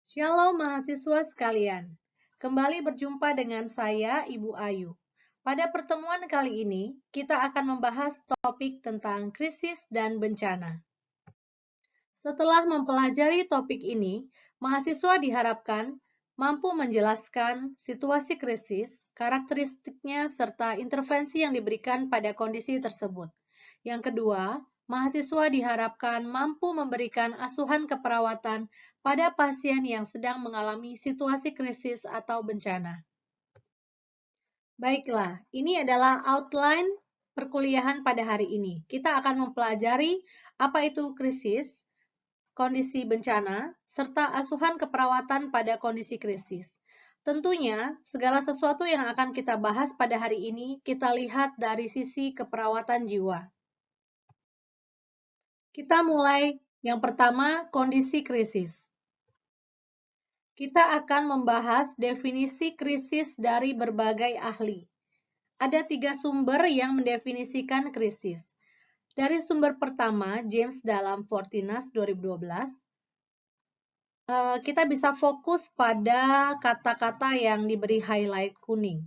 Shalom mahasiswa sekalian. Kembali berjumpa dengan saya, Ibu Ayu. Pada pertemuan kali ini, kita akan membahas topik tentang krisis dan bencana. Setelah mempelajari topik ini, mahasiswa diharapkan mampu menjelaskan situasi krisis, karakteristiknya, serta intervensi yang diberikan pada kondisi tersebut. Yang kedua, mahasiswa diharapkan mampu memberikan asuhan keperawatan pada pasien yang sedang mengalami situasi krisis atau bencana. Baiklah, ini adalah outline perkuliahan pada hari ini. Kita akan mempelajari apa itu krisis, kondisi bencana, serta asuhan keperawatan pada kondisi krisis. Tentunya, segala sesuatu yang akan kita bahas pada hari ini, kita lihat dari sisi keperawatan jiwa. Kita mulai yang pertama, kondisi krisis. Kita akan membahas definisi krisis dari berbagai ahli. Ada 3 sumber yang mendefinisikan krisis. Dari sumber pertama, James dalam Fortinas 2012, kita bisa fokus pada kata-kata yang diberi highlight kuning.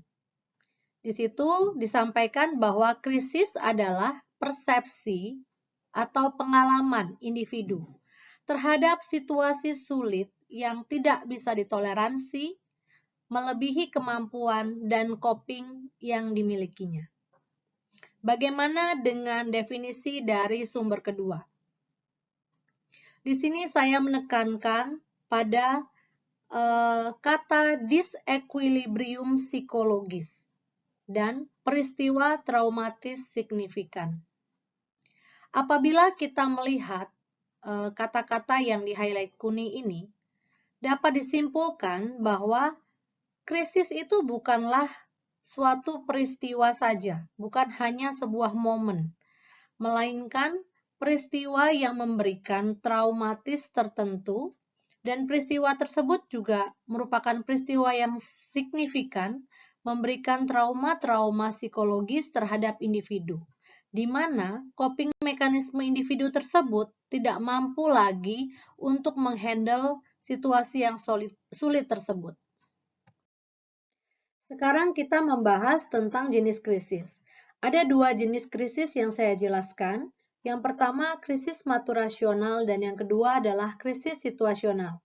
Di situ disampaikan bahwa krisis adalah persepsi atau pengalaman individu terhadap situasi sulit yang tidak bisa ditoleransi, melebihi kemampuan dan coping yang dimilikinya. Bagaimana dengan definisi dari sumber kedua? Di sini saya menekankan pada kata disequilibrium psikologis dan peristiwa traumatis signifikan. Apabila kita melihat kata-kata yang di highlight kuning ini, dapat disimpulkan bahwa krisis itu bukanlah suatu peristiwa saja, bukan hanya sebuah momen, melainkan peristiwa yang memberikan traumatis tertentu, dan peristiwa tersebut juga merupakan peristiwa yang signifikan, memberikan trauma-trauma psikologis terhadap individu, di mana coping mekanisme individu tersebut tidak mampu lagi untuk menghandle situasi yang sulit tersebut. Sekarang kita membahas tentang jenis krisis. Ada 2 jenis krisis yang saya jelaskan. Yang pertama, krisis maturasional, dan yang kedua adalah krisis situasional.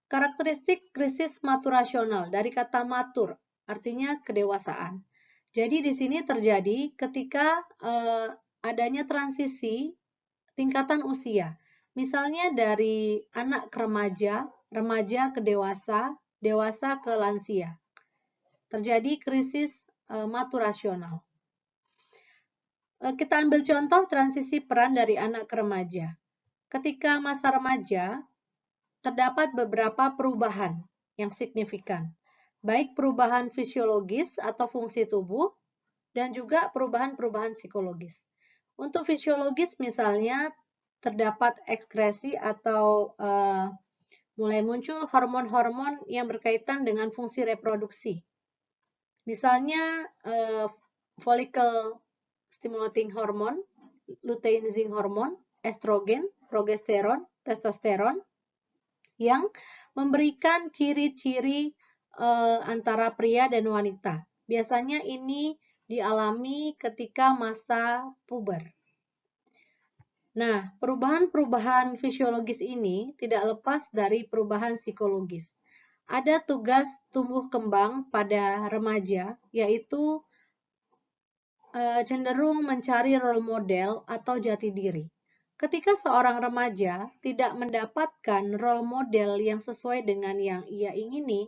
Karakteristik krisis maturasional dari kata matur, artinya kedewasaan. Jadi di sini terjadi ketika adanya transisi tingkatan usia. Misalnya dari anak ke remaja, remaja ke dewasa, dewasa ke lansia. Terjadi krisis maturasional. Kita ambil contoh transisi peran dari anak ke remaja. Ketika masa remaja, terdapat beberapa perubahan yang signifikan, baik perubahan fisiologis atau fungsi tubuh, dan juga perubahan-perubahan psikologis. Untuk fisiologis misalnya, terdapat ekskresi atau mulai muncul hormon-hormon yang berkaitan dengan fungsi reproduksi. Misalnya follicle stimulating hormone, luteinizing hormone, estrogen, progesteron, testosteron, yang memberikan ciri-ciri antara pria dan wanita. Biasanya ini dialami ketika masa puber. Nah, perubahan-perubahan fisiologis ini tidak lepas dari perubahan psikologis. Ada tugas tumbuh kembang pada remaja, yaitu cenderung mencari role model atau jati diri. Ketika seorang remaja tidak mendapatkan role model yang sesuai dengan yang ia ingini,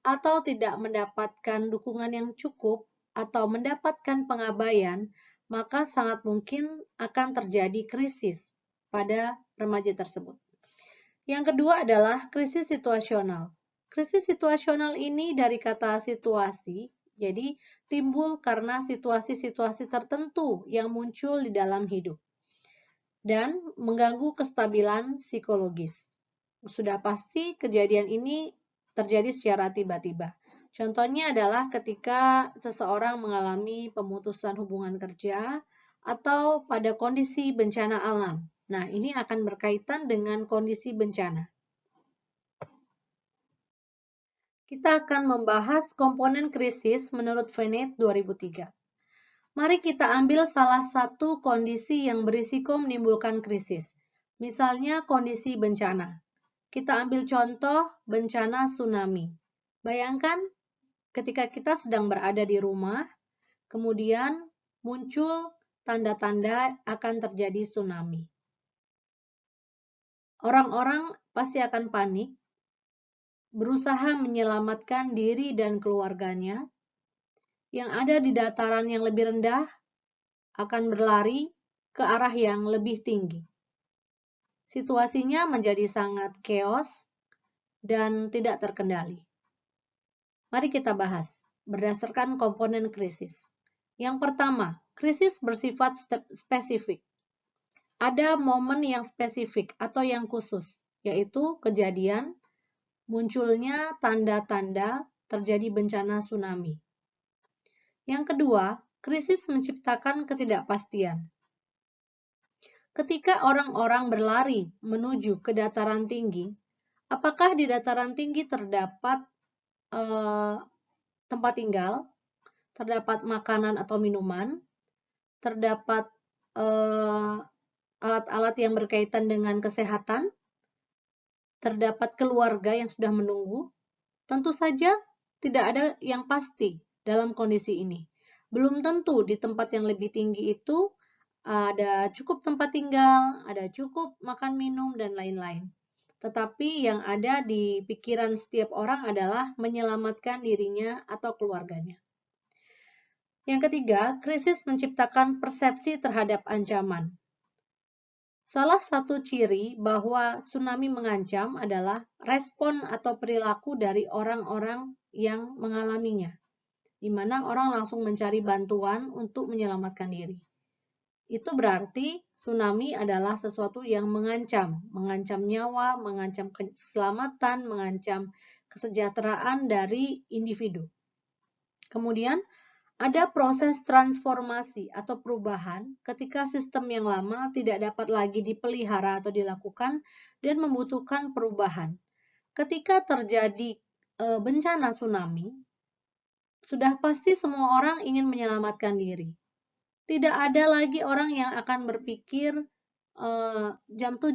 atau tidak mendapatkan dukungan yang cukup, atau mendapatkan pengabaian, maka sangat mungkin akan terjadi krisis pada remaja tersebut. Yang kedua adalah krisis situasional. Krisis situasional ini dari kata situasi, jadi timbul karena situasi-situasi tertentu yang muncul di dalam hidup dan mengganggu kestabilan psikologis. Sudah pasti kejadian ini terjadi secara tiba-tiba. Contohnya adalah ketika seseorang mengalami pemutusan hubungan kerja atau pada kondisi bencana alam. Nah, ini akan berkaitan dengan kondisi bencana. Kita akan membahas komponen krisis menurut VNet 2003. Mari kita ambil salah satu kondisi yang berisiko menimbulkan krisis. Misalnya kondisi bencana. Kita ambil contoh bencana tsunami. Bayangkan ketika kita sedang berada di rumah, kemudian muncul tanda-tanda akan terjadi tsunami. Orang-orang pasti akan panik, berusaha menyelamatkan diri dan keluarganya. Yang ada di dataran yang lebih rendah akan berlari ke arah yang lebih tinggi. Situasinya menjadi sangat chaos dan tidak terkendali. Mari kita bahas berdasarkan komponen krisis. Yang pertama, krisis bersifat spesifik. Ada momen yang spesifik atau yang khusus, yaitu kejadian munculnya tanda-tanda terjadi bencana tsunami. Yang kedua, krisis menciptakan ketidakpastian. Ketika orang-orang berlari menuju ke dataran tinggi, apakah di dataran tinggi terdapat tempat tinggal, terdapat makanan atau minuman, terdapat alat-alat yang berkaitan dengan kesehatan, terdapat keluarga yang sudah menunggu? Tentu saja tidak ada yang pasti dalam kondisi ini. Belum tentu di tempat yang lebih tinggi itu ada cukup tempat tinggal, ada cukup makan minum, dan lain-lain. Tetapi yang ada di pikiran setiap orang adalah menyelamatkan dirinya atau keluarganya. Yang ketiga, krisis menciptakan persepsi terhadap ancaman. Salah satu ciri bahwa tsunami mengancam adalah respon atau perilaku dari orang-orang yang mengalaminya, di mana orang langsung mencari bantuan untuk menyelamatkan diri. Itu berarti tsunami adalah sesuatu yang mengancam nyawa, mengancam keselamatan, mengancam kesejahteraan dari individu. Kemudian, ada proses transformasi atau perubahan ketika sistem yang lama tidak dapat lagi dipelihara atau dilakukan dan membutuhkan perubahan. Ketika terjadi bencana tsunami, sudah pasti semua orang ingin menyelamatkan diri. Tidak ada lagi orang yang akan berpikir jam 7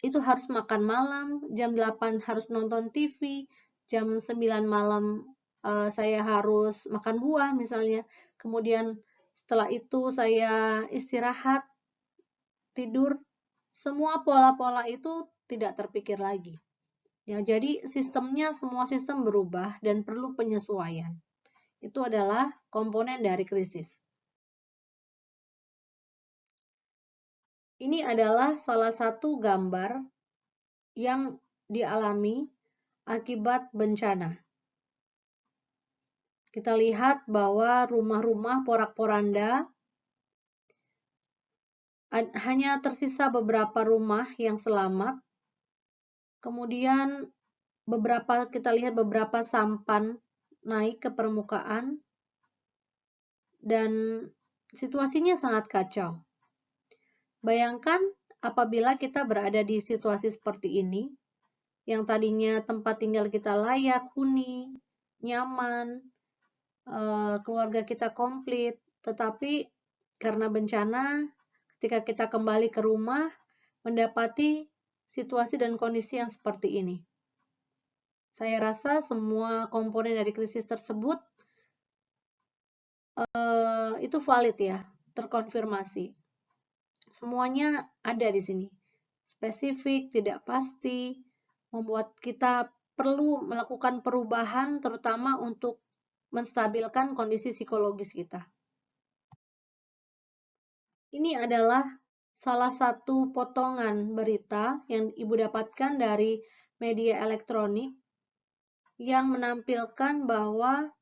itu harus makan malam, jam 8 harus nonton TV, jam 9 malam saya harus makan buah misalnya. Kemudian setelah itu saya istirahat, tidur. Semua pola-pola itu tidak terpikir lagi. Ya, jadi sistemnya, semua sistem berubah dan perlu penyesuaian. Itu adalah komponen dari krisis. Ini adalah salah satu gambar yang dialami akibat bencana. Kita lihat bahwa rumah-rumah porak-poranda, hanya tersisa beberapa rumah yang selamat. Kemudian kita lihat beberapa sampan naik ke permukaan dan situasinya sangat kacau. Bayangkan apabila kita berada di situasi seperti ini, yang tadinya tempat tinggal kita layak, huni, nyaman, keluarga kita komplit, tetapi karena bencana, ketika kita kembali ke rumah, mendapati situasi dan kondisi yang seperti ini. Saya rasa semua komponen dari krisis tersebut itu valid ya, terkonfirmasi. Semuanya ada di sini. Spesifik, tidak pasti, membuat kita perlu melakukan perubahan terutama untuk menstabilkan kondisi psikologis kita. Ini adalah salah satu potongan berita yang Ibu dapatkan dari media elektronik yang menampilkan bahwa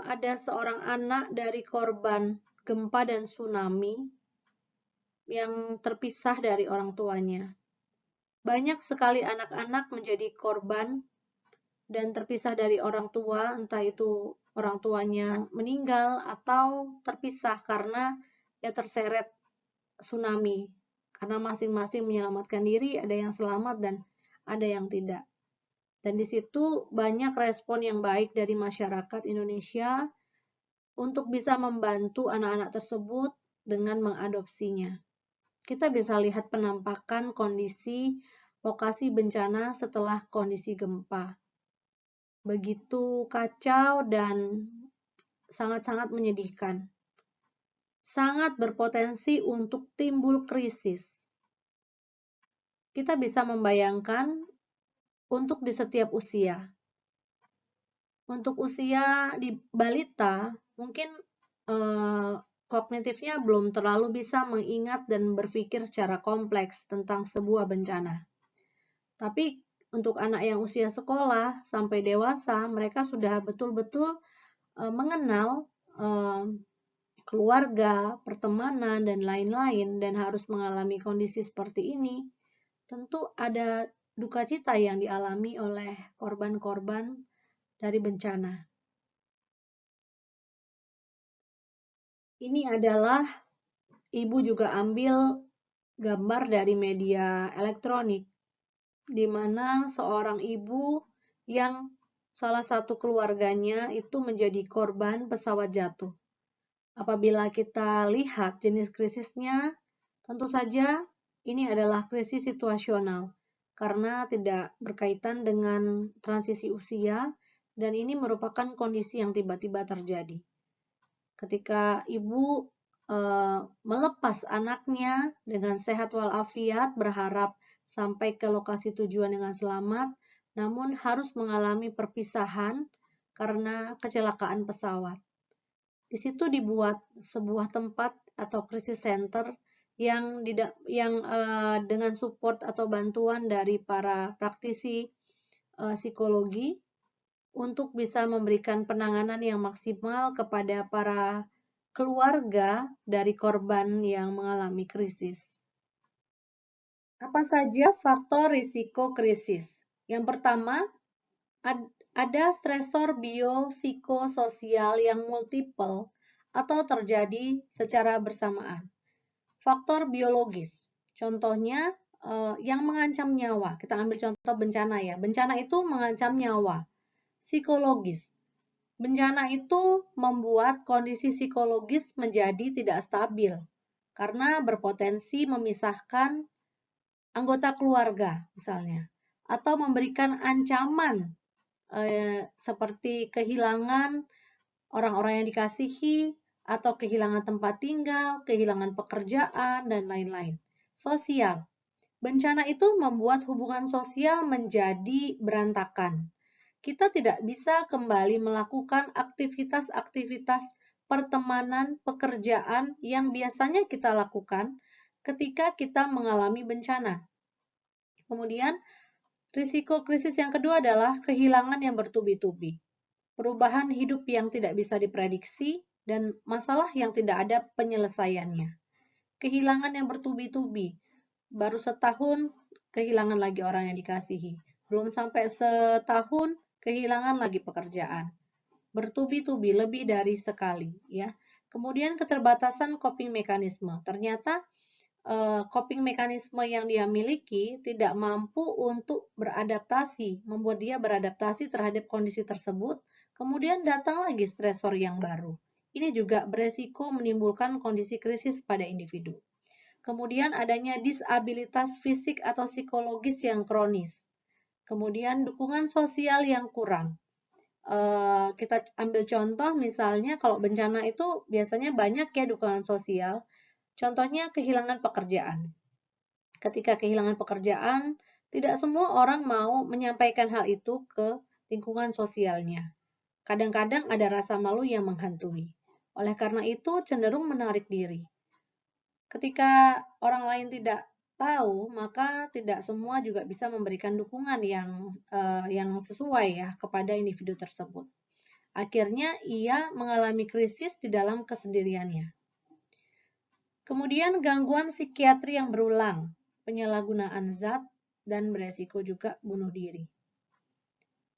ada seorang anak dari korban gempa dan tsunami yang terpisah dari orang tuanya. Banyak sekali anak-anak menjadi korban dan terpisah dari orang tua, entah itu orang tuanya meninggal atau terpisah karena terseret tsunami. Karena masing-masing menyelamatkan diri, ada yang selamat dan ada yang tidak. Dan di situ banyak respon yang baik dari masyarakat Indonesia untuk bisa membantu anak-anak tersebut dengan mengadopsinya. Kita bisa lihat penampakan kondisi lokasi bencana setelah kondisi gempa. Begitu kacau dan sangat-sangat menyedihkan. Sangat berpotensi untuk timbul krisis. Kita bisa membayangkan untuk di setiap usia. Untuk usia di balita, mungkin kognitifnya belum terlalu bisa mengingat dan berpikir secara kompleks tentang sebuah bencana. Tapi untuk anak yang usia sekolah sampai dewasa, mereka sudah betul-betul mengenal keluarga, pertemanan, dan lain-lain, dan harus mengalami kondisi seperti ini. Tentu ada duka cita yang dialami oleh korban-korban dari bencana. Ini adalah ibu juga ambil gambar dari media elektronik, di mana seorang ibu yang salah satu keluarganya itu menjadi korban pesawat jatuh. Apabila kita lihat jenis krisisnya, tentu saja ini adalah krisis situasional karena tidak berkaitan dengan transisi usia dan ini merupakan kondisi yang tiba-tiba terjadi. Ketika ibu melepas anaknya dengan sehat walafiat, berharap sampai ke lokasi tujuan dengan selamat, namun harus mengalami perpisahan karena kecelakaan pesawat. Di situ dibuat sebuah tempat atau krisis center yang dengan support atau bantuan dari para praktisi psikologi untuk bisa memberikan penanganan yang maksimal kepada para keluarga dari korban yang mengalami krisis. Apa saja faktor risiko krisis? Yang pertama, ada stresor biopsikososial yang multiple atau terjadi secara bersamaan. Faktor biologis, contohnya yang mengancam nyawa. Kita ambil contoh bencana ya. Bencana itu mengancam nyawa. Psikologis, bencana itu membuat kondisi psikologis menjadi tidak stabil karena berpotensi memisahkan anggota keluarga misalnya, atau memberikan ancaman seperti kehilangan orang-orang yang dikasihi, atau kehilangan tempat tinggal, kehilangan pekerjaan, dan lain-lain. Sosial. Bencana itu membuat hubungan sosial menjadi berantakan. Kita tidak bisa kembali melakukan aktivitas-aktivitas pertemanan, pekerjaan yang biasanya kita lakukan ketika kita mengalami bencana. Kemudian, risiko krisis yang kedua adalah kehilangan yang bertubi-tubi, perubahan hidup yang tidak bisa diprediksi, dan masalah yang tidak ada penyelesaiannya. Kehilangan yang bertubi-tubi, baru setahun kehilangan lagi orang yang dikasihi, belum sampai setahun kehilangan lagi pekerjaan, bertubi-tubi lebih dari sekali, ya. Kemudian keterbatasan coping mekanisme, ternyata coping mekanisme yang dia miliki tidak mampu untuk beradaptasi, membuat dia beradaptasi terhadap kondisi tersebut, kemudian datang lagi stresor yang baru. Ini juga beresiko menimbulkan kondisi krisis pada individu. Kemudian adanya disabilitas fisik atau psikologis yang kronis. Kemudian dukungan sosial yang kurang. Kita ambil contoh misalnya kalau bencana itu biasanya banyak ya dukungan sosial. Contohnya kehilangan pekerjaan. Ketika kehilangan pekerjaan, tidak semua orang mau menyampaikan hal itu ke lingkungan sosialnya. Kadang-kadang ada rasa malu yang menghantui. Oleh karena itu, cenderung menarik diri. Ketika orang lain tidak tahu, maka tidak semua juga bisa memberikan dukungan yang sesuai ya kepada individu tersebut. Akhirnya ia mengalami krisis di dalam kesendiriannya. Kemudian gangguan psikiatri yang berulang, penyalahgunaan zat, dan beresiko juga bunuh diri.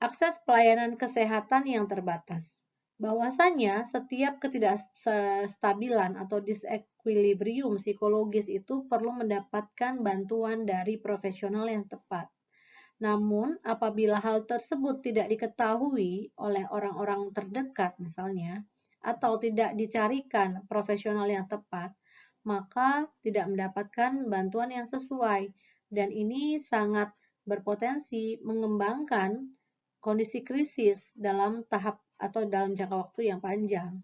Akses pelayanan kesehatan yang terbatas. Bahwasanya setiap ketidakstabilan atau disequilibrium psikologis itu perlu mendapatkan bantuan dari profesional yang tepat. Namun, apabila hal tersebut tidak diketahui oleh orang-orang terdekat misalnya, atau tidak dicarikan profesional yang tepat, maka tidak mendapatkan bantuan yang sesuai. Dan ini sangat berpotensi mengembangkan kondisi krisis dalam tahap atau dalam jangka waktu yang panjang.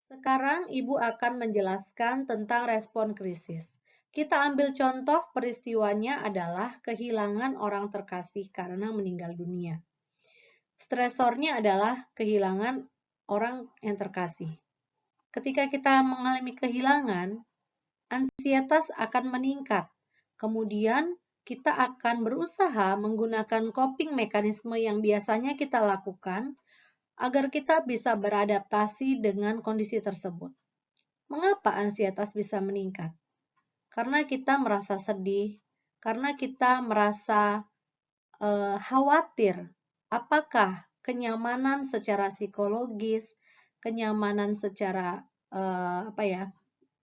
Sekarang Ibu akan menjelaskan tentang respon krisis. Kita ambil contoh peristiwanya adalah kehilangan orang terkasih karena meninggal dunia. Stresornya adalah kehilangan orang yang terkasih. Ketika kita mengalami kehilangan, ansietas akan meningkat. Kemudian kita akan berusaha menggunakan coping mekanisme yang biasanya kita lakukan agar kita bisa beradaptasi dengan kondisi tersebut. Mengapa ansietas bisa meningkat? Karena kita merasa sedih, karena kita merasa khawatir. Apakah kenyamanan secara psikologis, kenyamanan secara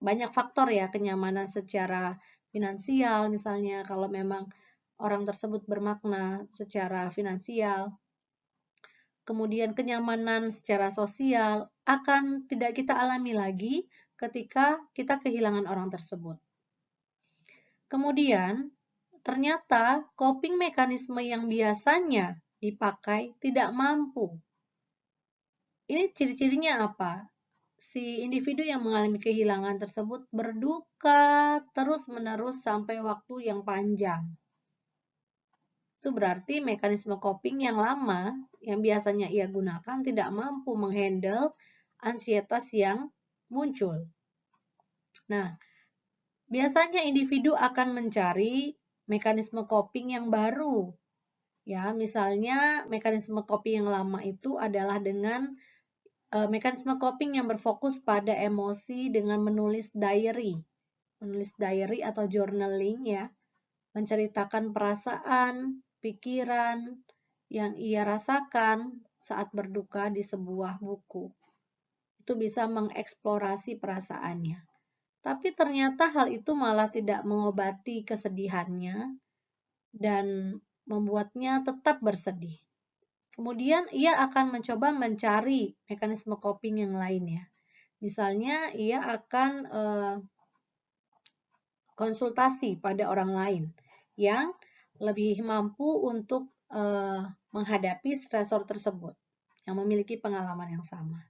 banyak faktor ya, kenyamanan secara finansial misalnya kalau memang orang tersebut bermakna secara finansial. Kemudian kenyamanan secara sosial akan tidak kita alami lagi ketika kita kehilangan orang tersebut. Kemudian, ternyata coping mekanisme yang biasanya dipakai tidak mampu. Ini ciri-cirinya apa? Si individu yang mengalami kehilangan tersebut berduka terus-menerus sampai waktu yang panjang. Itu berarti mekanisme coping yang lama yang biasanya ia gunakan tidak mampu menghandle ansietas yang muncul. Nah, biasanya individu akan mencari mekanisme coping yang baru. Ya, misalnya mekanisme coping yang lama itu adalah dengan mekanisme coping yang berfokus pada emosi dengan menulis diary. Menulis diary atau journaling ya, menceritakan perasaan, pikiran yang ia rasakan saat berduka di sebuah buku. Itu bisa mengeksplorasi perasaannya. Tapi ternyata hal itu malah tidak mengobati kesedihannya dan membuatnya tetap bersedih. Kemudian ia akan mencoba mencari mekanisme coping yang lainnya. Misalnya ia akan konsultasi pada orang lain yang lebih mampu untuk menghadapi stresor tersebut, yang memiliki pengalaman yang sama.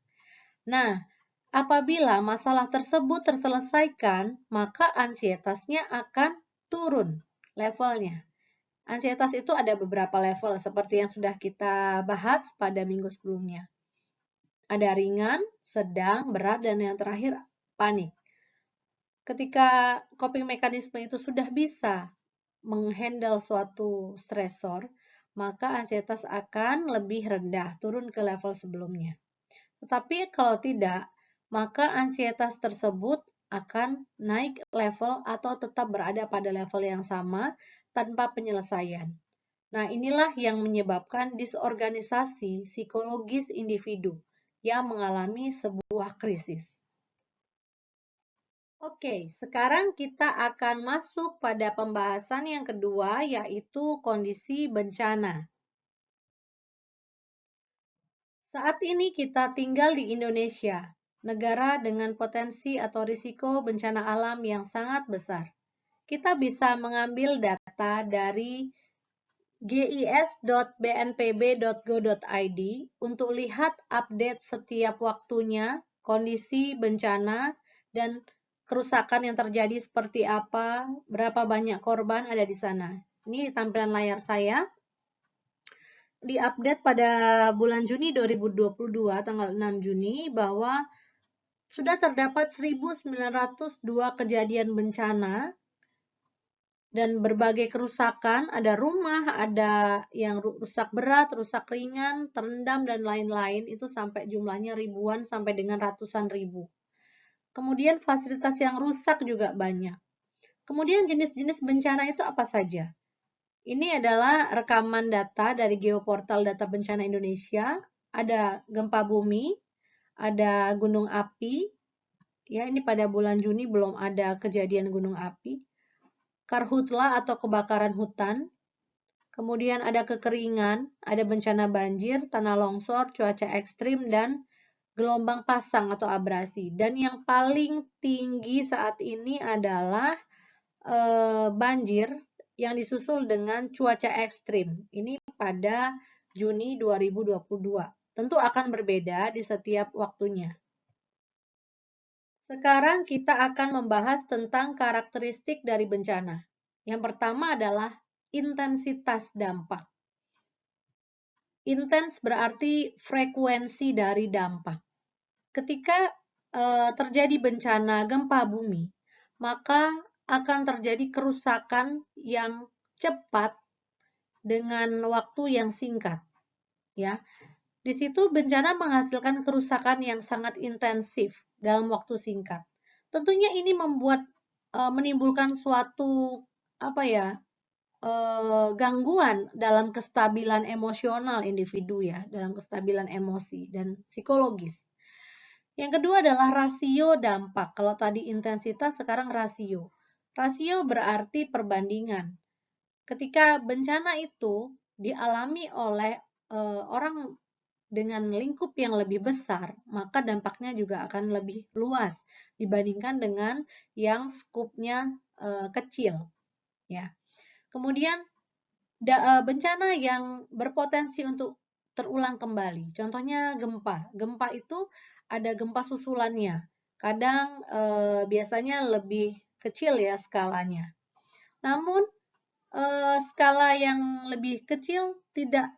Nah, apabila masalah tersebut terselesaikan, maka ansietasnya akan turun levelnya. Ansietas itu ada beberapa level seperti yang sudah kita bahas pada minggu sebelumnya. Ada ringan, sedang, berat, dan yang terakhir panik. Ketika coping mekanisme itu sudah bisa menghandle suatu stresor, maka ansietas akan lebih rendah, turun ke level sebelumnya. Tetapi kalau tidak, maka ansietas tersebut akan naik level atau tetap berada pada level yang sama tanpa penyelesaian. Nah, inilah yang menyebabkan disorganisasi psikologis individu yang mengalami sebuah krisis. Oke, sekarang kita akan masuk pada pembahasan yang kedua, yaitu kondisi bencana. Saat ini kita tinggal di Indonesia, negara dengan potensi atau risiko bencana alam yang sangat besar. Kita bisa mengambil data dari gis.bnpb.go.id untuk lihat update setiap waktunya, kondisi bencana, dan kerusakan yang terjadi seperti apa, berapa banyak korban ada di sana. Ini tampilan layar saya. Diupdate pada bulan Juni 2022, tanggal 6 Juni, bahwa sudah terdapat 1.902 kejadian bencana dan berbagai kerusakan, ada rumah, ada yang rusak berat, rusak ringan, terendam, dan lain-lain, itu sampai jumlahnya ribuan sampai dengan ratusan ribu. Kemudian fasilitas yang rusak juga banyak. Kemudian jenis-jenis bencana itu apa saja? Ini adalah rekaman data dari Geoportal Data Bencana Indonesia. Ada gempa bumi, ada gunung api. Ya, ini pada bulan Juni belum ada kejadian gunung api. Karhutla atau kebakaran hutan, kemudian ada kekeringan, ada bencana banjir, tanah longsor, cuaca ekstrim, dan gelombang pasang atau abrasi. Dan yang paling tinggi saat ini adalah banjir yang disusul dengan cuaca ekstrim. Ini pada Juni 2022. Tentu akan berbeda di setiap waktunya. Sekarang kita akan membahas tentang karakteristik dari bencana. Yang pertama adalah intensitas dampak. Intens berarti frekuensi dari dampak. Ketika terjadi bencana gempa bumi, maka akan terjadi kerusakan yang cepat dengan waktu yang singkat. Ya, di situ bencana menghasilkan kerusakan yang sangat intensif dalam waktu singkat. Tentunya ini menimbulkan suatu gangguan dalam kestabilan emosional individu ya, dalam kestabilan emosi dan psikologis. Yang kedua adalah rasio dampak. Kalau tadi intensitas, sekarang rasio. Rasio berarti perbandingan. Ketika bencana itu dialami oleh orang dengan lingkup yang lebih besar, maka dampaknya juga akan lebih luas dibandingkan dengan yang skupnya kecil. Ya. Kemudian bencana yang berpotensi untuk terulang kembali. Contohnya gempa. Gempa itu ada gempa susulannya. Kadang biasanya lebih kecil ya skalanya. Namun skala yang lebih kecil tidak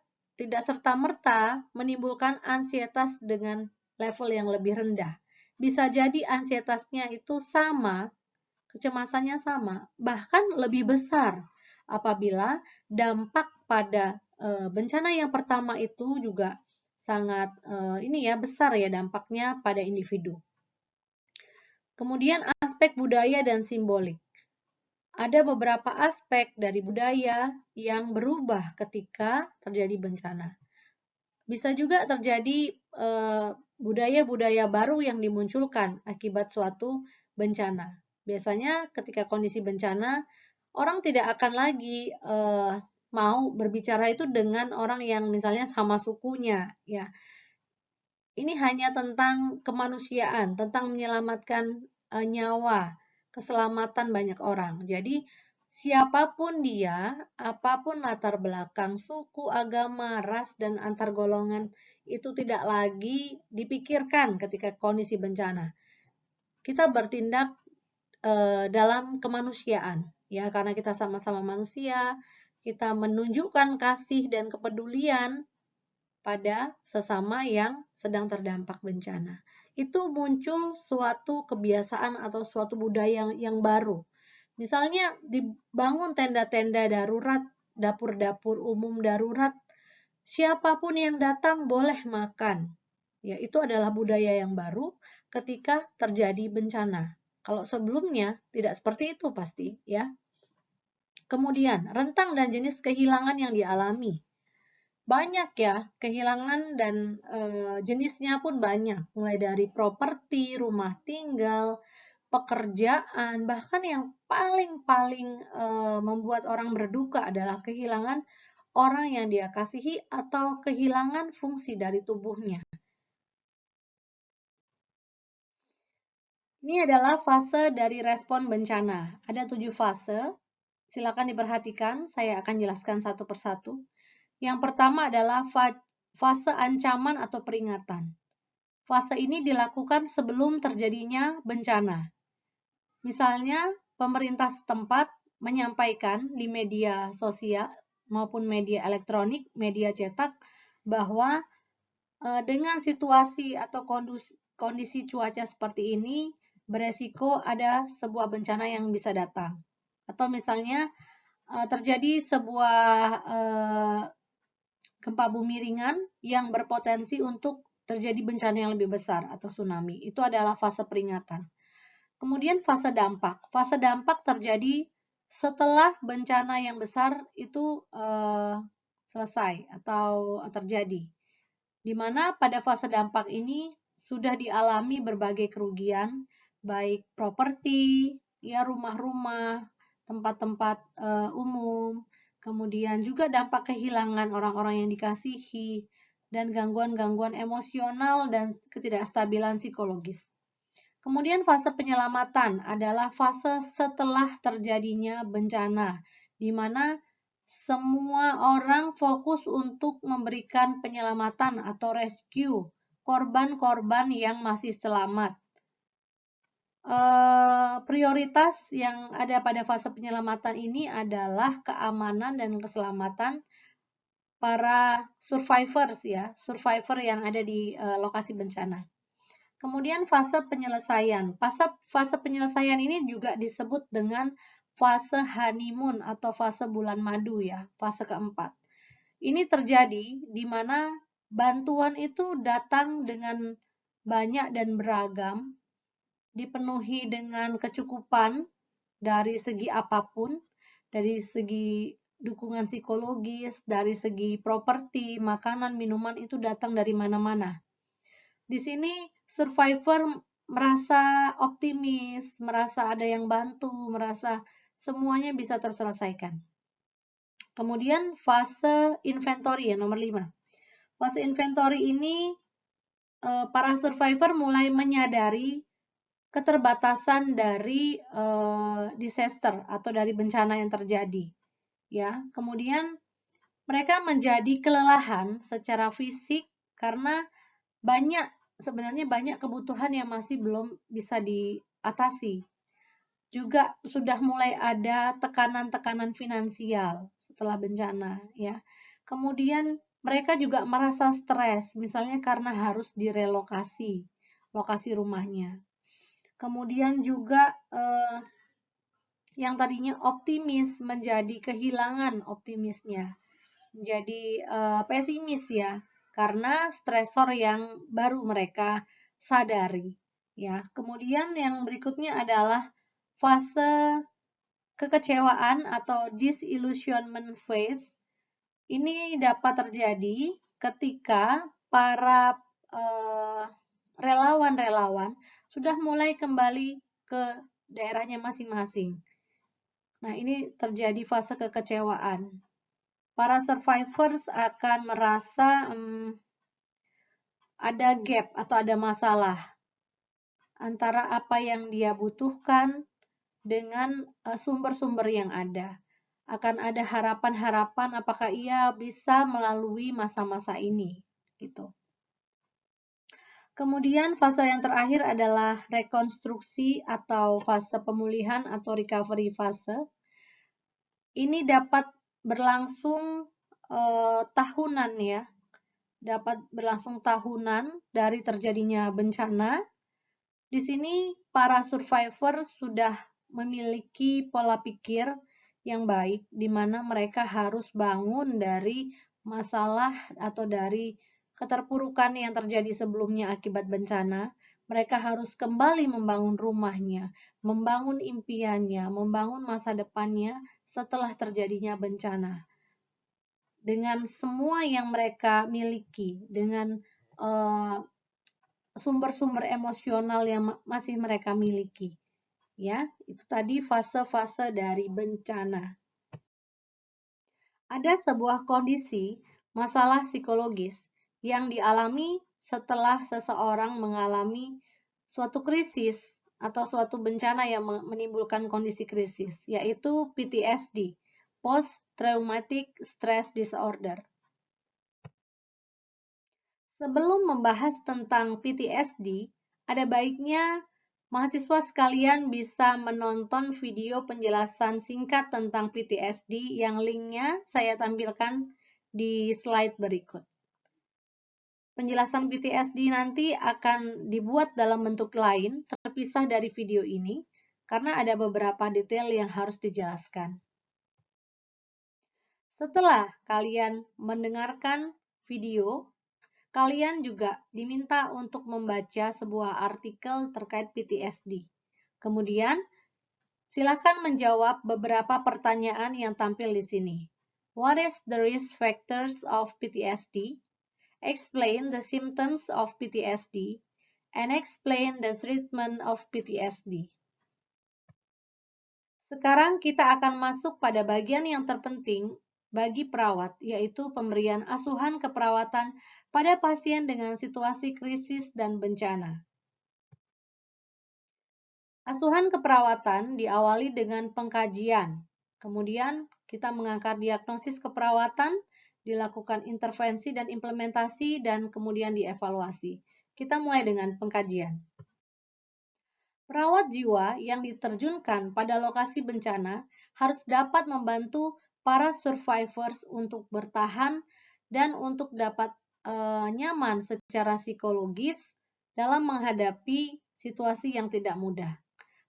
serta-merta menimbulkan ansietas dengan level yang lebih rendah. Bisa jadi ansietasnya itu sama, kecemasannya sama, bahkan lebih besar apabila dampak pada bencana yang pertama itu juga sangat besar ya dampaknya pada individu. Kemudian aspek budaya dan simbolik. Ada beberapa aspek dari budaya yang berubah ketika terjadi bencana. Bisa juga terjadi budaya-budaya baru yang dimunculkan akibat suatu bencana. Biasanya ketika kondisi bencana, orang tidak akan lagi mau berbicara itu dengan orang yang misalnya sama sukunya, ya. Ini hanya tentang kemanusiaan, tentang menyelamatkan nyawa, keselamatan banyak orang. Jadi siapapun dia, apapun latar belakang, suku, agama, ras, dan antar golongan itu tidak lagi dipikirkan ketika kondisi bencana. Kita bertindak dalam kemanusiaan, ya, karena kita sama-sama manusia, kita menunjukkan kasih dan kepedulian pada sesama yang sedang terdampak bencana. Itu muncul suatu kebiasaan atau suatu budaya yang baru. Misalnya dibangun tenda-tenda darurat, dapur-dapur umum darurat, siapapun yang datang boleh makan. Ya, itu adalah budaya yang baru ketika terjadi bencana. Kalau sebelumnya tidak seperti itu pasti, ya. Kemudian, rentang dan jenis kehilangan yang dialami. Banyak ya, kehilangan dan jenisnya pun banyak. Mulai dari properti, rumah tinggal, pekerjaan, bahkan yang paling membuat orang berduka adalah kehilangan orang yang dia kasihi atau kehilangan fungsi dari tubuhnya. Ini adalah fase dari respon bencana. Ada 7 fase. Silakan diperhatikan, saya akan jelaskan satu persatu. Yang pertama adalah fase ancaman atau peringatan. Fase ini dilakukan sebelum terjadinya bencana. Misalnya, pemerintah setempat menyampaikan di media sosial maupun media elektronik, media cetak, bahwa dengan situasi atau kondisi cuaca seperti ini, beresiko ada sebuah bencana yang bisa datang. Atau misalnya terjadi sebuah gempa bumi ringan yang berpotensi untuk terjadi bencana yang lebih besar atau tsunami. Itu adalah fase peringatan. Kemudian fase dampak. Fase dampak terjadi setelah bencana yang besar itu selesai atau terjadi. Di mana pada fase dampak ini sudah dialami berbagai kerugian, baik properti, ya rumah-rumah, tempat-tempat umum, kemudian juga dampak kehilangan orang-orang yang dikasihi, dan gangguan-gangguan emosional dan ketidakstabilan psikologis. Kemudian fase penyelamatan adalah fase setelah terjadinya bencana, di mana semua orang fokus untuk memberikan penyelamatan atau rescue korban-korban yang masih selamat. Prioritas yang ada pada fase penyelamatan ini adalah keamanan dan keselamatan para survivors ya, survivor yang ada di lokasi bencana. Kemudian fase penyelesaian. Fase penyelesaian ini juga disebut dengan fase honeymoon atau fase bulan madu ya, fase keempat. Ini terjadi di mana bantuan itu datang dengan banyak dan beragam, dipenuhi dengan kecukupan dari segi apapun, dari segi dukungan psikologis, dari segi properti, makanan, minuman itu datang dari mana-mana. Di sini survivor merasa optimis, merasa ada yang bantu, merasa semuanya bisa terselesaikan. Kemudian fase inventory ya, nomor 5. Fase inventory ini para survivor mulai menyadari keterbatasan dari disaster atau dari bencana yang terjadi. Ya, kemudian mereka menjadi kelelahan secara fisik karena sebenarnya banyak kebutuhan yang masih belum bisa diatasi. Juga sudah mulai ada tekanan-tekanan finansial setelah bencana, ya. Kemudian mereka juga merasa stres, misalnya karena harus direlokasi lokasi rumahnya. Kemudian juga yang tadinya optimis menjadi kehilangan optimisnya, menjadi pesimis ya, karena stresor yang baru mereka sadari. Ya, kemudian yang berikutnya adalah fase kekecewaan atau disillusionment phase. Ini dapat terjadi ketika para relawan-relawan sudah mulai kembali ke daerahnya masing-masing. Nah, ini terjadi fase kekecewaan. Para survivors akan merasa ada gap atau ada masalah antara apa yang dia butuhkan dengan sumber-sumber yang ada. Akan ada harapan-harapan apakah ia bisa melalui masa-masa ini, gitu. Kemudian fase yang terakhir adalah rekonstruksi atau fase pemulihan atau recovery fase. Ini dapat berlangsung tahunan ya, dapat berlangsung tahunan dari terjadinya bencana. Di sini para survivor sudah memiliki pola pikir yang baik, di mana mereka harus bangun dari masalah atau dari keterpurukan yang terjadi sebelumnya akibat bencana. Mereka harus kembali membangun rumahnya, membangun impiannya, membangun masa depannya setelah terjadinya bencana. Dengan semua yang mereka miliki, dengan sumber-sumber emosional yang masih mereka miliki. Ya, itu tadi fase-fase dari bencana. Ada sebuah kondisi masalah psikologis yang dialami setelah seseorang mengalami suatu krisis atau suatu bencana yang menimbulkan kondisi krisis, yaitu PTSD, Post Traumatic Stress Disorder. Sebelum membahas tentang PTSD, ada baiknya mahasiswa sekalian bisa menonton video penjelasan singkat tentang PTSD yang linknya saya tampilkan di slide berikut. Penjelasan PTSD nanti akan dibuat dalam bentuk lain, terpisah dari video ini, karena ada beberapa detail yang harus dijelaskan. Setelah kalian mendengarkan video, kalian juga diminta untuk membaca sebuah artikel terkait PTSD. Kemudian, silakan menjawab beberapa pertanyaan yang tampil di sini. What is the risk factors of PTSD? Explain the symptoms of PTSD and explain the treatment of PTSD. Sekarang kita akan masuk pada bagian yang terpenting bagi perawat, yaitu pemberian asuhan keperawatan pada pasien dengan situasi krisis dan bencana. Asuhan keperawatan diawali dengan pengkajian. Kemudian kita mengangkat diagnosis keperawatan, dilakukan intervensi dan implementasi, dan kemudian dievaluasi. Kita mulai dengan pengkajian. Perawat jiwa yang diterjunkan pada lokasi bencana harus dapat membantu para survivors untuk bertahan dan untuk dapat nyaman secara psikologis dalam menghadapi situasi yang tidak mudah.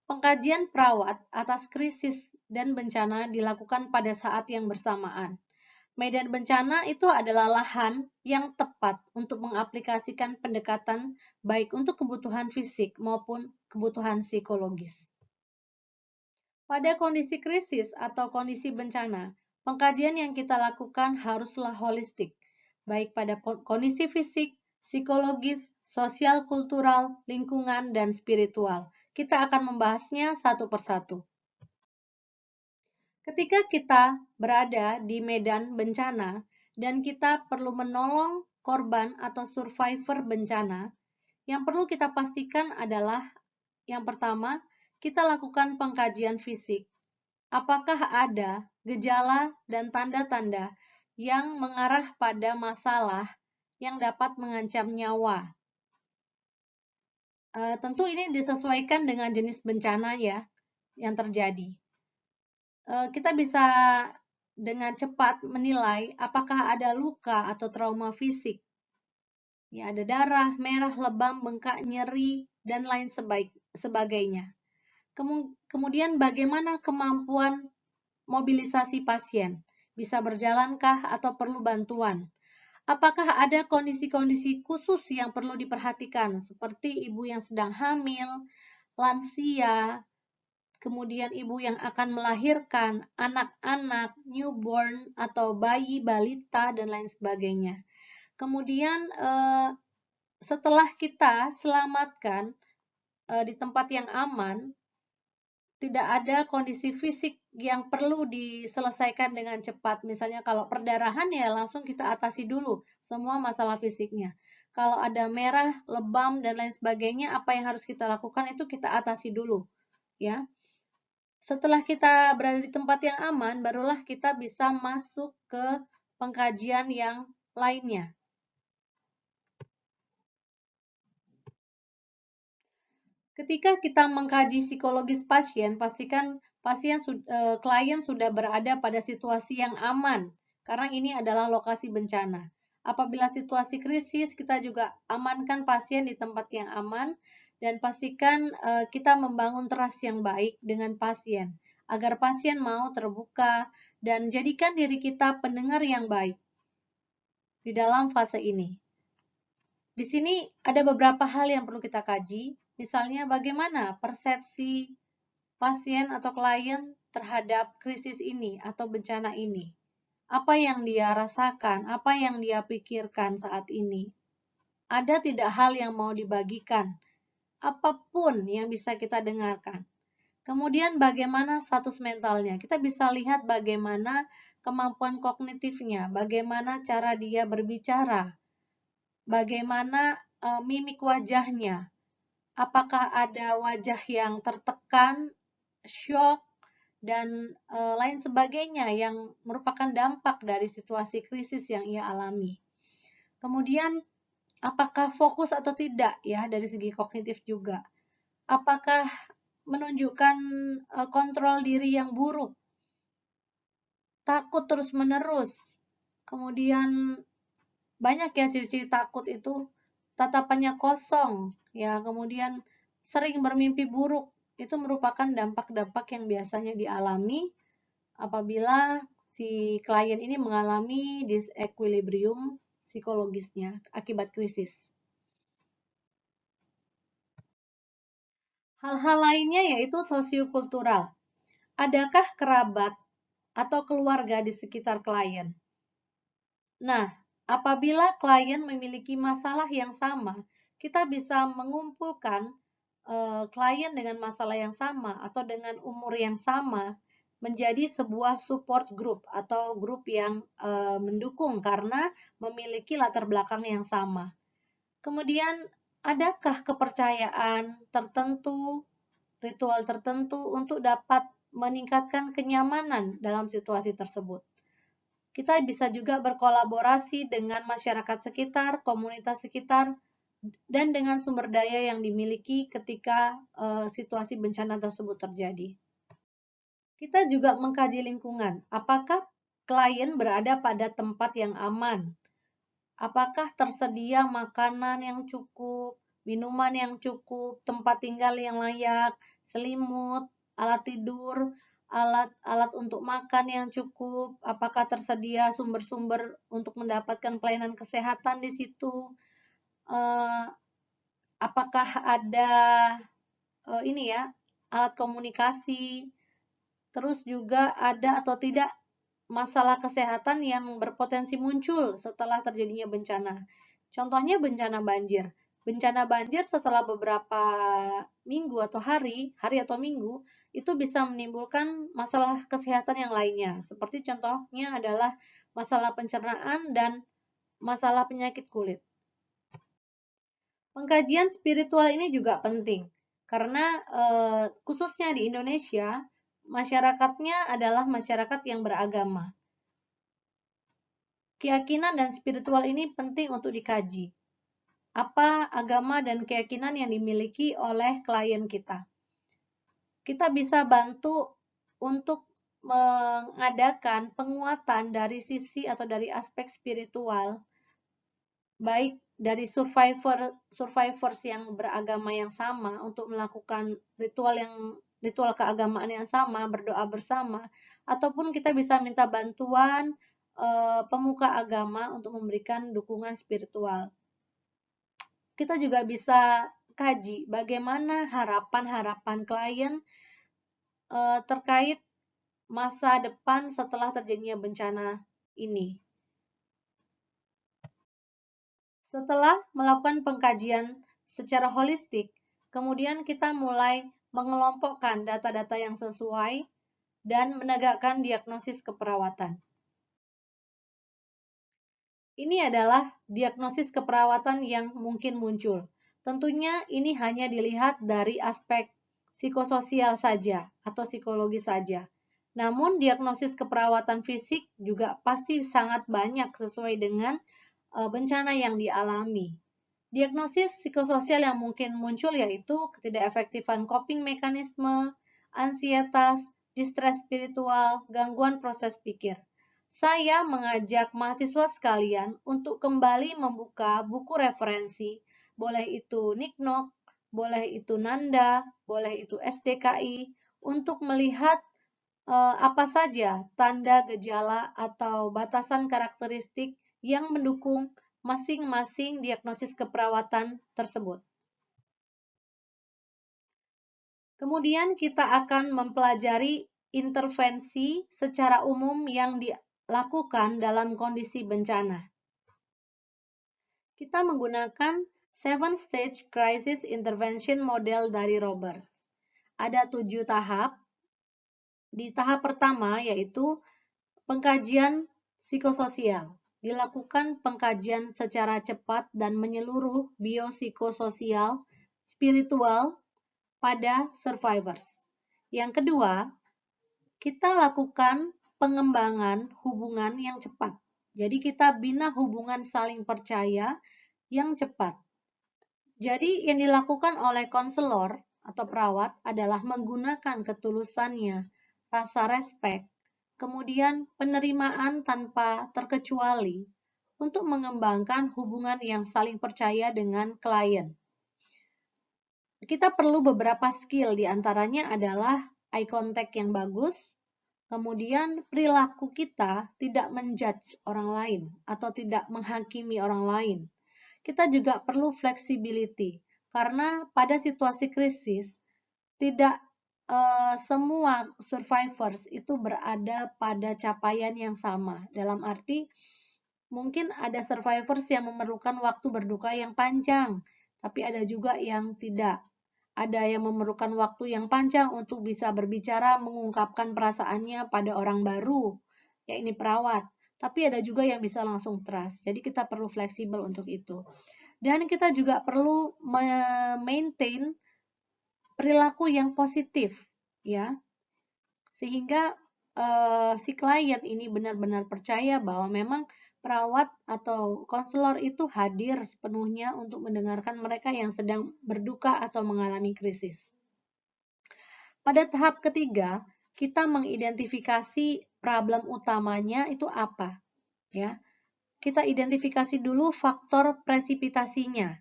Pengkajian perawat atas krisis dan bencana dilakukan pada saat yang bersamaan. Medan bencana itu adalah lahan yang tepat untuk mengaplikasikan pendekatan baik untuk kebutuhan fisik maupun kebutuhan psikologis. Pada kondisi krisis atau kondisi bencana, pengkajian yang kita lakukan haruslah holistik, baik pada kondisi fisik, psikologis, sosial, kultural, lingkungan, dan spiritual. Kita akan membahasnya satu persatu. Ketika kita berada di medan bencana dan kita perlu menolong korban atau survivor bencana, yang perlu kita pastikan adalah yang pertama, kita lakukan pengkajian fisik. Apakah ada gejala dan tanda-tanda yang mengarah pada masalah yang dapat mengancam nyawa? Tentu ini disesuaikan dengan jenis bencana ya yang terjadi. Kita bisa dengan cepat menilai apakah ada luka atau trauma fisik. Ya, ada darah, merah, lebam, bengkak, nyeri, dan lain sebagainya. Kemudian bagaimana kemampuan mobilisasi pasien? Bisa berjalankah atau perlu bantuan? Apakah ada kondisi-kondisi khusus yang perlu diperhatikan seperti ibu yang sedang hamil, lansia, kemudian ibu yang akan melahirkan, anak-anak, newborn atau bayi, balita, dan lain sebagainya. Kemudian setelah kita selamatkan di tempat yang aman, tidak ada kondisi fisik yang perlu diselesaikan dengan cepat. Misalnya kalau perdarahan ya langsung kita atasi dulu semua masalah fisiknya. Kalau ada merah, lebam, dan lain sebagainya, apa yang harus kita lakukan itu kita atasi dulu. Ya. Setelah kita berada di tempat yang aman, barulah kita bisa masuk ke pengkajian yang lainnya. Ketika kita mengkaji psikologis pasien, pastikan klien sudah berada pada situasi yang aman, karena ini adalah lokasi bencana. Apabila situasi krisis, kita juga amankan pasien di tempat yang aman, dan pastikan kita membangun trust yang baik dengan pasien, agar pasien mau terbuka, dan jadikan diri kita pendengar yang baik di dalam fase ini. Di sini ada beberapa hal yang perlu kita kaji, misalnya bagaimana persepsi pasien atau klien terhadap krisis ini atau bencana ini. Apa yang dia rasakan, apa yang dia pikirkan saat ini. Ada tidak hal yang mau dibagikan, apapun yang bisa kita dengarkan. Kemudian bagaimana status mentalnya? Kita bisa lihat bagaimana kemampuan kognitifnya, bagaimana cara dia berbicara, bagaimana mimik wajahnya. Apakah ada wajah yang tertekan, syok, dan lain sebagainya yang merupakan dampak dari situasi krisis yang ia alami. Kemudian, apakah fokus atau tidak ya dari segi kognitif juga? Apakah menunjukkan kontrol diri yang buruk, takut terus-menerus, kemudian banyak ya ciri-ciri takut itu, tatapannya kosong, ya kemudian sering bermimpi buruk, itu merupakan dampak-dampak yang biasanya dialami apabila si klien ini mengalami disequilibrium psikologisnya akibat krisis. Hal-hal lainnya yaitu sosiokultural. Adakah kerabat atau keluarga di sekitar klien? Nah, apabila klien memiliki masalah yang sama, kita bisa mengumpulkan klien dengan masalah yang sama atau dengan umur yang sama, menjadi sebuah support group atau grup yang mendukung karena memiliki latar belakang yang sama. Kemudian, adakah kepercayaan tertentu, ritual tertentu untuk dapat meningkatkan kenyamanan dalam situasi tersebut? Kita bisa juga berkolaborasi dengan masyarakat sekitar, komunitas sekitar, dan dengan sumber daya yang dimiliki ketika situasi bencana tersebut terjadi. Kita juga mengkaji lingkungan. Apakah klien berada pada tempat yang aman? Apakah tersedia makanan yang cukup, minuman yang cukup, tempat tinggal yang layak, selimut, alat tidur, alat untuk makan yang cukup, apakah tersedia sumber-sumber untuk mendapatkan pelayanan kesehatan di situ, apakah ada alat komunikasi, terus juga ada atau tidak masalah kesehatan yang berpotensi muncul setelah terjadinya bencana. Contohnya bencana banjir. Bencana banjir setelah beberapa minggu atau hari atau minggu, itu bisa menimbulkan masalah kesehatan yang lainnya. Seperti contohnya adalah masalah pencernaan dan masalah penyakit kulit. Pengkajian spiritual ini juga penting, karena khususnya di Indonesia, masyarakatnya adalah masyarakat yang beragama. Keyakinan dan spiritual ini penting untuk dikaji. Apa agama dan keyakinan yang dimiliki oleh klien kita? Kita bisa bantu untuk mengadakan penguatan dari sisi atau dari aspek spiritual, baik dari survivors yang beragama yang sama untuk melakukan ritual keagamaan yang sama, berdoa bersama, ataupun kita bisa minta bantuan pemuka agama untuk memberikan dukungan spiritual. Kita juga bisa kaji bagaimana harapan-harapan klien terkait masa depan setelah terjadinya bencana ini. Setelah melakukan pengkajian secara holistik, kemudian kita mulai mengelompokkan data-data yang sesuai dan menegakkan diagnosis keperawatan. Ini adalah diagnosis keperawatan yang mungkin muncul. Tentunya ini hanya dilihat dari aspek psikososial saja atau psikologi saja. Namun diagnosis keperawatan fisik juga pasti sangat banyak sesuai dengan bencana yang dialami. Diagnosis psikososial yang mungkin muncul yaitu ketidakefektifan coping mekanisme, ansietas, distres spiritual, gangguan proses pikir. Saya mengajak mahasiswa sekalian untuk kembali membuka buku referensi, boleh itu Niknok, boleh itu Nanda, boleh itu SDKI, untuk melihat apa saja tanda gejala atau batasan karakteristik yang mendukung masing-masing diagnosis keperawatan tersebut. Kemudian kita akan mempelajari intervensi secara umum yang dilakukan dalam kondisi bencana. Kita menggunakan 7-stage crisis intervention model dari Roberts. Ada 7 tahap. Di tahap pertama yaitu pengkajian psikososial. Dilakukan pengkajian secara cepat dan menyeluruh biopsikososial, spiritual pada survivors. Yang kedua, kita lakukan pengembangan hubungan yang cepat. Jadi kita bina hubungan saling percaya yang cepat. Jadi yang dilakukan oleh konselor atau perawat adalah menggunakan ketulusannya, rasa respek, kemudian penerimaan tanpa terkecuali untuk mengembangkan hubungan yang saling percaya dengan klien. Kita perlu beberapa skill, diantaranya adalah eye contact yang bagus, kemudian perilaku kita tidak menjudge orang lain atau tidak menghakimi orang lain. Kita juga perlu flexibility, karena pada situasi krisis, tidak semua survivors itu berada pada capaian yang sama. Dalam arti, mungkin ada survivors yang memerlukan waktu berduka yang panjang, tapi ada juga yang tidak. ada yang memerlukan waktu yang panjang untuk bisa berbicara, mengungkapkan perasaannya pada orang baru, ya ini perawat. Tapi ada juga yang bisa langsung trust. Jadi kita perlu fleksibel untuk itu. Dan kita juga perlu maintain perilaku yang positif, ya, sehingga si klien ini benar-benar percaya bahwa memang perawat atau konselor itu hadir sepenuhnya untuk mendengarkan mereka yang sedang berduka atau mengalami krisis. Pada tahap ketiga, kita mengidentifikasi problem utamanya itu apa, ya. Kita identifikasi dulu faktor presipitasinya.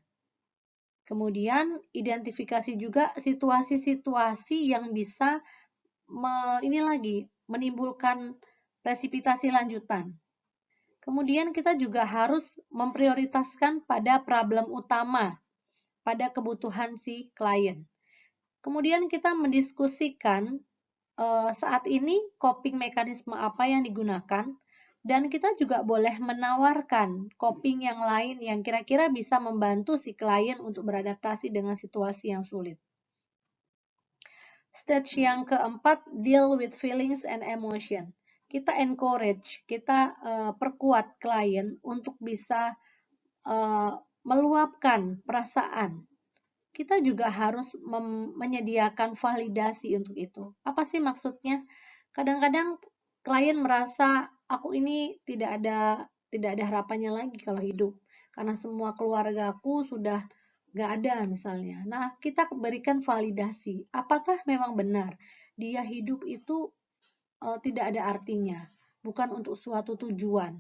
Kemudian identifikasi juga situasi-situasi yang bisa menimbulkan presipitasi lanjutan. Kemudian kita juga harus memprioritaskan pada problem utama, pada kebutuhan si klien. Kemudian kita mendiskusikan saat ini coping mekanisme apa yang digunakan, dan kita juga boleh menawarkan coping yang lain yang kira-kira bisa membantu si klien untuk beradaptasi dengan situasi yang sulit. Stage yang keempat, deal with feelings and emotion. Kita encourage, kita perkuat klien untuk bisa meluapkan perasaan. Kita juga harus menyediakan validasi untuk itu. Apa sih maksudnya? Kadang-kadang klien merasa aku ini tidak ada harapannya lagi kalau hidup karena semua keluargaku sudah nggak ada misalnya. Nah, kita berikan validasi. Apakah memang benar dia hidup itu tidak ada artinya, bukan untuk suatu tujuan.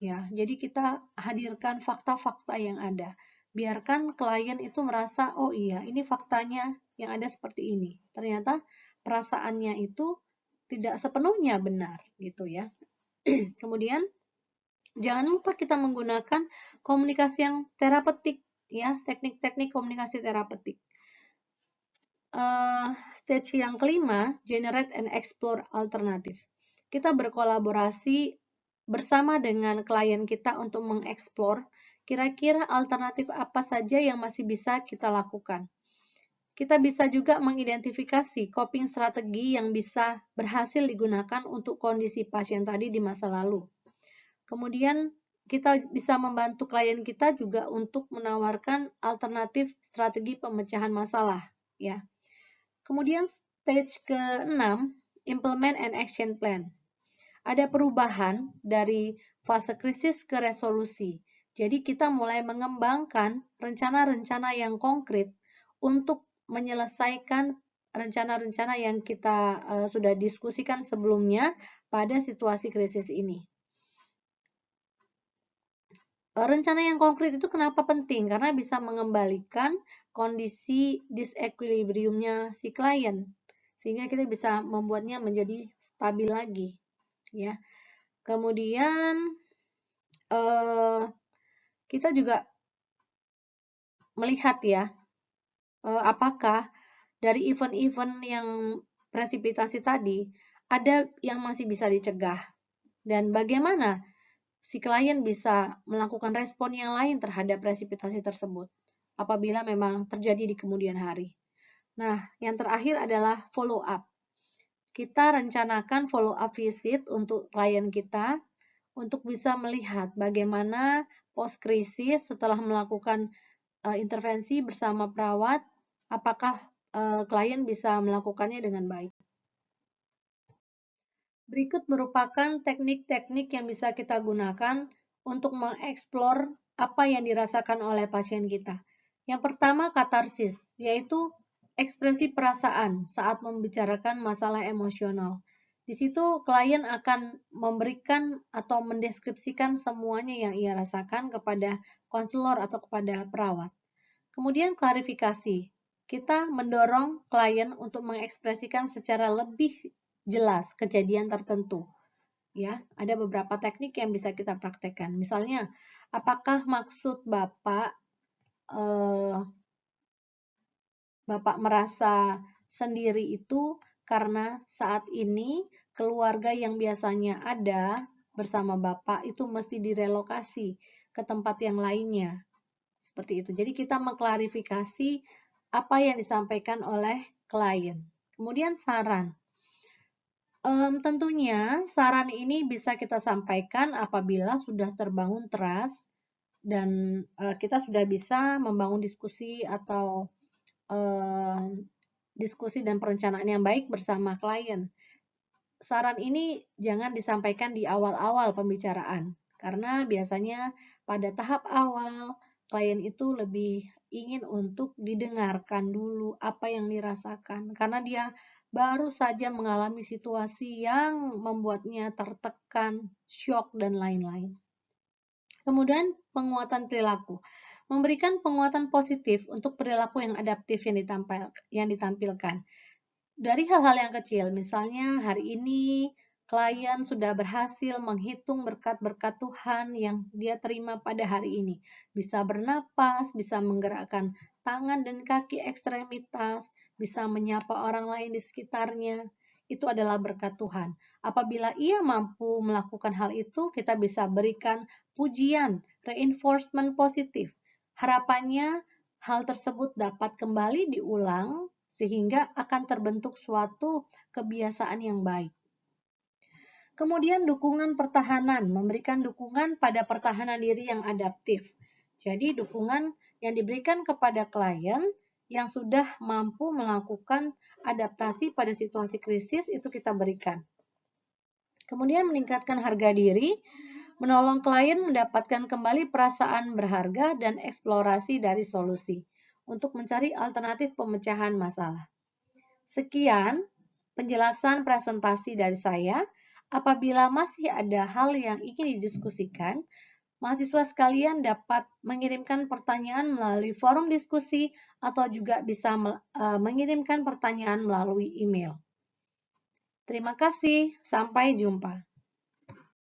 Ya, jadi kita hadirkan fakta-fakta yang ada. Biarkan klien itu merasa, oh iya, ini faktanya yang ada seperti ini. Ternyata perasaannya itu tidak sepenuhnya benar, gitu ya. Kemudian jangan lupa kita menggunakan komunikasi yang terapeutik, ya, teknik-teknik komunikasi terapeutik. Stage yang kelima, generate and explore alternatif. Kita berkolaborasi bersama dengan klien kita untuk mengeksplor kira-kira alternatif apa saja yang masih bisa kita lakukan. Kita bisa juga mengidentifikasi coping strategi yang bisa berhasil digunakan untuk kondisi pasien tadi di masa lalu. Kemudian kita bisa membantu klien kita juga untuk menawarkan alternatif strategi pemecahan masalah, ya. Kemudian stage ke-6, implement and action plan. Ada perubahan dari fase krisis ke resolusi. Jadi kita mulai mengembangkan rencana-rencana yang konkret untuk menyelesaikan rencana-rencana yang kita sudah diskusikan sebelumnya pada situasi krisis ini. Rencana yang konkret itu kenapa penting? Karena bisa mengembalikan kondisi disequilibriumnya si klien, sehingga kita bisa membuatnya menjadi stabil lagi, ya. Kemudian kita juga melihat ya, apakah dari event-event yang presipitasi tadi ada yang masih bisa dicegah, dan bagaimana si klien bisa melakukan respon yang lain terhadap presipitasi tersebut apabila memang terjadi di kemudian hari. Nah, yang terakhir adalah follow up. Kita rencanakan follow up visit untuk klien kita untuk bisa melihat bagaimana post krisis setelah melakukan intervensi bersama perawat, apakah klien bisa melakukannya dengan baik. Berikut merupakan teknik-teknik yang bisa kita gunakan untuk mengeksplor apa yang dirasakan oleh pasien kita. Yang pertama, katarsis, yaitu ekspresi perasaan saat membicarakan masalah emosional. Di situ klien akan memberikan atau mendeskripsikan semuanya yang ia rasakan kepada konselor atau kepada perawat. Kemudian klarifikasi. Kita mendorong klien untuk mengekspresikan secara lebih jelas kejadian tertentu. Ya, ada beberapa teknik yang bisa kita praktekkan. Misalnya, apakah maksud Bapak Bapak merasa sendiri itu karena saat ini keluarga yang biasanya ada bersama Bapak itu mesti direlokasi ke tempat yang lainnya. Seperti itu. Jadi kita mengklarifikasi apa yang disampaikan oleh klien. Kemudian saran. Tentunya saran ini bisa kita sampaikan apabila sudah terbangun trust dan kita sudah bisa membangun diskusi atau diskusi dan perencanaan yang baik bersama klien. Saran ini jangan disampaikan di awal-awal pembicaraan, karena biasanya pada tahap awal klien itu lebih ingin untuk didengarkan dulu apa yang dirasakan, karena dia baru saja mengalami situasi yang membuatnya tertekan, syok, dan lain-lain. Kemudian penguatan perilaku. Memberikan penguatan positif untuk perilaku yang adaptif yang ditampilkan. Dari hal-hal yang kecil, misalnya hari ini klien sudah berhasil menghitung berkat-berkat Tuhan yang dia terima pada hari ini. Bisa bernapas, bisa menggerakkan tangan dan kaki ekstremitas, bisa menyapa orang lain di sekitarnya. Itu adalah berkat Tuhan. Apabila ia mampu melakukan hal itu, kita bisa berikan pujian, reinforcement positif. Harapannya hal tersebut dapat kembali diulang sehingga akan terbentuk suatu kebiasaan yang baik. Kemudian dukungan pertahanan, memberikan dukungan pada pertahanan diri yang adaptif. Jadi dukungan yang diberikan kepada klien yang sudah mampu melakukan adaptasi pada situasi krisis itu kita berikan. Kemudian meningkatkan harga diri, menolong klien mendapatkan kembali perasaan berharga dan eksplorasi dari solusi untuk mencari alternatif pemecahan masalah. Sekian penjelasan presentasi dari saya. Apabila masih ada hal yang ingin didiskusikan, mahasiswa sekalian dapat mengirimkan pertanyaan melalui forum diskusi atau juga bisa mengirimkan pertanyaan melalui email. Terima kasih, sampai jumpa.